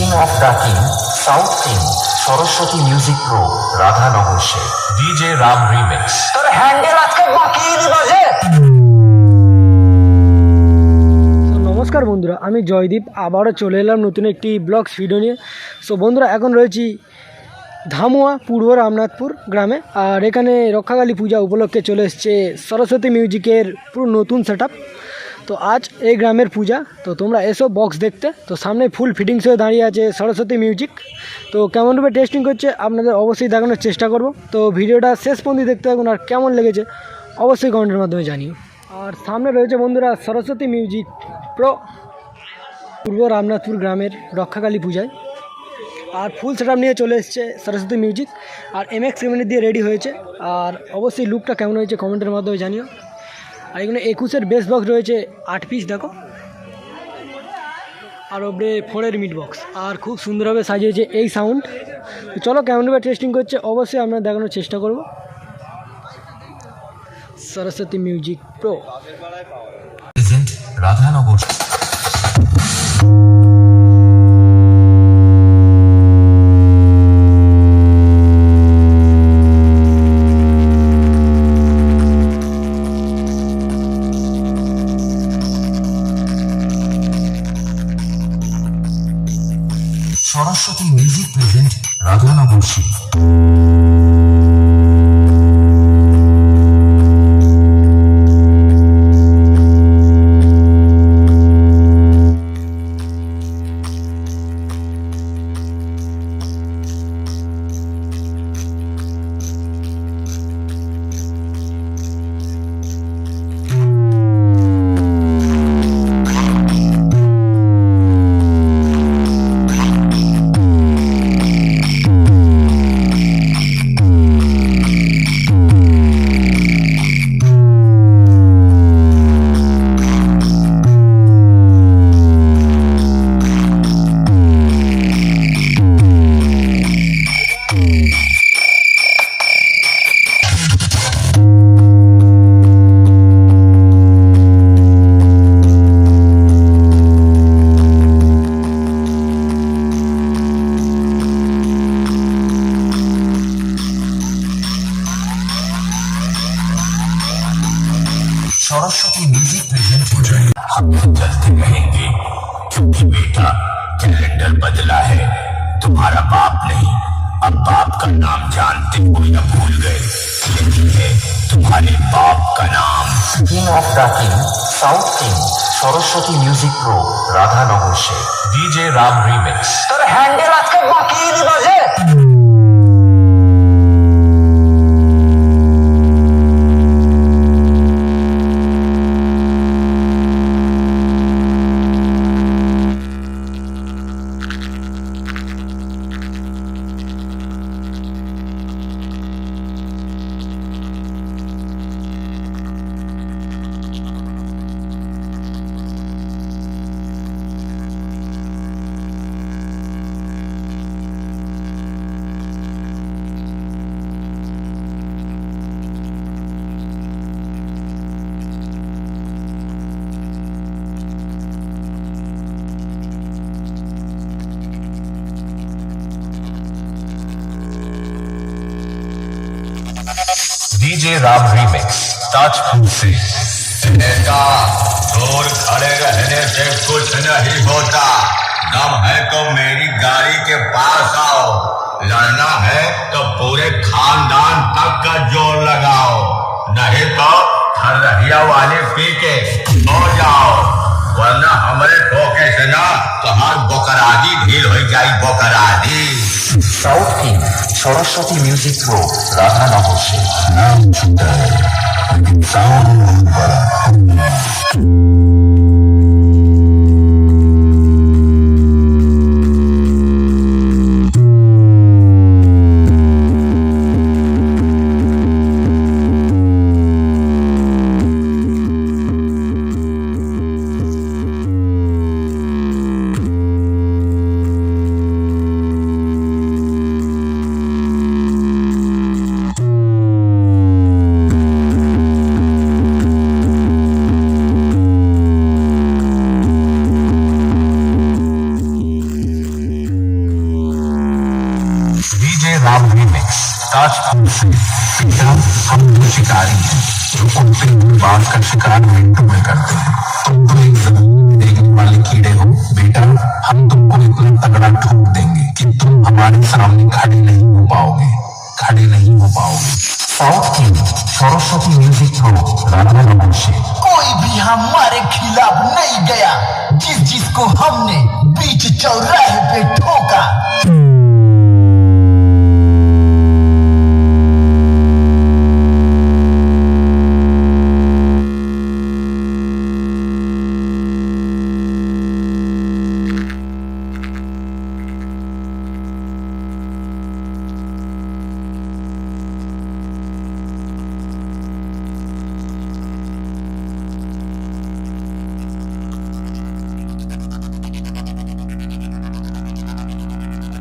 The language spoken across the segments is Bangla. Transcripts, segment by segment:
King of ডাকিং, south king, Saraswati music pro, Radhanagar say DJ Ram remix. তোর হ্যান্ডেল আজকে বাকিয়ে দিবা যে। নমস্কার বন্ধুরা, আমি জয়দীপ আবারও চলে এলাম নতুন একটি ব্লগস ভিডিও নিয়ে। সো বন্ধুরা, এখন রয়েছি ধামুয়া পূর্ব রামনাথপুর গ্রামে। আর এখানে রক্ষাকালী পূজা উপলক্ষে চলে এসছে সরস্বতী মিউজিকের পুরো নতুন সেট আপ। তো আজ এই গ্রামের পূজা, তো তোমরা এসো বক্স দেখতে। তো সামনে ফুল ফিটিংস হয়ে দাঁড়িয়ে আছে সরস্বতী মিউজিক। তো কেমনভাবে টেস্টিং করছে আপনাদের অবশ্যই দেখানোর চেষ্টা করব। তো ভিডিওটা শেষ পর্যন্ত দেখতে থাকুন, আর কেমন লেগেছে অবশ্যই কমেন্টের মাধ্যমে জানিও। আর সামনে রয়েছে বন্ধুরা সরস্বতী মিউজিক প্রো পূর্ব রামনাথপুর গ্রামের রক্ষাকালী পূজায়। আর ফুল সেটআপ নিয়ে চলে এসছে সরস্বতী মিউজিক, আর MX ক্যামেরা দিয়ে রেডি হয়েছে। আর অবশ্যই লুকটা কেমন হয়েছে কমেন্টের মাধ্যমে জানিও। আর এখানে 21-এর বেস বক্স রয়েছে 8 পিস, দেখো। আর ওপরে 4-এর মিড বক্স, আর খুব সুন্দরভাবে সাজিয়েছে এই সাউন্ড। তো চলো কেমনভাবে টেস্টিং করছে অবশ্যই আমরা দেখানোর চেষ্টা করব। Saraswati music pro Radhanagar. Saraswati music present Radhanagar. Saraswati music present हो जाए। हम चलते रहेंगे क्योंकि बेटा कैलेंडर बदला है, तुम्हारा बाप नहीं। अब बाप का नाम जानते हो या भूल गए, लेकिन है तुम्हारे बाप का नाम। किंग ऑफ डाकिंग, south king, Saraswati music pro, Radhanagar से डीजे राम रीमिक्स। তোর হ্যান্ডেল আজকে বাকিয়ে দিবা যে। डीजे राम रीमिक्स ताजपुर से। बेटा, दूर खड़े रहने से कुछ नहीं होता। दम है तो मेरी गाड़ी के पास आओ। लड़ना है तो पूरे खानदान तक का जोर लगाओ, नहीं तो हरहिया वाले पी के सो जाओ, वरना हमारे ठोके से ना तो हर बोकरादी ढील हो जाए। बोकरादी south king, Saraswati music pro, Radhanagar से। नाम छोटा है लेकिन साउंड बहुत बड़ा। साच से पिता हम दो शिकारी हैं जो उनसे बात का शिकार मिनटों में करते हैं। तुम तो एक जमीन में देखने वाले कीड़े हो बेटा, हम तुमको इतना तगड़ा ठोक देंगे कि तुम हमारे सामने खड़े नहीं हो पाओगे, खड़े नहीं हो पाओगे। साउथ की सरस्वती म्यूजिक प्रो राधा रमन से कोई भी हमारे खिलाफ नहीं गया, जिसको हमने बीच चौराहे पे ठोका।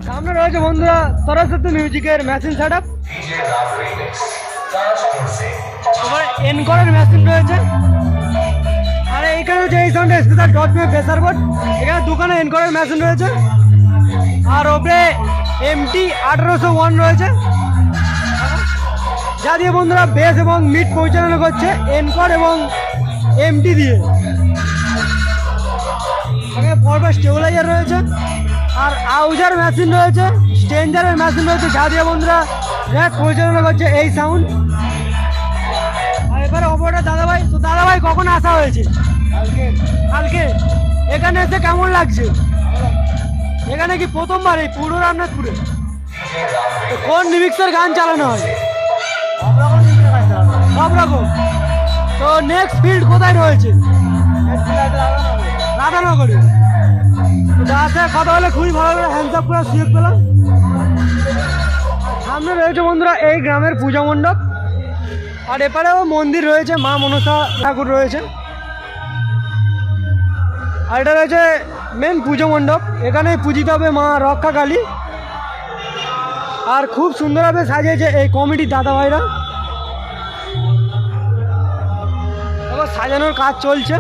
সামনে রয়েছে বন্ধুরা সরস্বতী মিউজিকের মেশিন সেট আপ, তোমার এনকরের মেশিন রয়েছে। আর এইখানে হচ্ছে এই সাউন্ড স্পেশাল ডট মে প্রেসার বোর্ড, এখানে দোকানে এনকরের মেশিন রয়েছে। আর ওপরে MT 1801 রয়েছে, যা দিয়ে বন্ধুরা বেস এবং মিড পরিচালনা করছে এনকর এবং MT দিয়ে। এখানে পরপর স্টেবিলাইজার রয়েছে, আর আউজার মেশিন রয়েছে, স্ট্রেঞ্জারের মেশিন রয়েছে, যা দিয়ে বন্ধুরা র্যাক পরিচালনা করছে এই সাউন্ড। আর এবারে অপরটা দাদাভাই, তো দাদাভাই কখন আসা হয়েছে? কালকে। এখানে এসে কেমন লাগছে? এখানে কি প্রথমবার এই পূর্ব রামনাথপুরে? তো কোন লিরিক্সের গান চালানো হয়? সব রকম। তো নেক্সট ফিল্ড কোথায় রয়েছে? রাধানগরে। যার সাথে কথা বলে খুবই ভালো করে হ্যান্ডস আপ করার সুযোগ পেলাম। সামনে রয়েছে বন্ধুরা এই গ্রামের পূজা মণ্ডপ, আর এপারেও মন্দির রয়েছে, মা মনসা ঠাকুর রয়েছে। আর এটা রয়েছে মেন পুজো মণ্ডপ, এখানে পূজিত হবে মা রক্ষা কালী। আর খুব সুন্দরভাবে সাজিয়েছে এই কমিটির দাদা ভাইরা। এবার সাজানোর কাজ চলছে।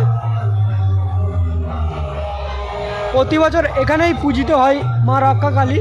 প্রতি বছর এখানেই পূজিত হয় মা রক্ষা কালী।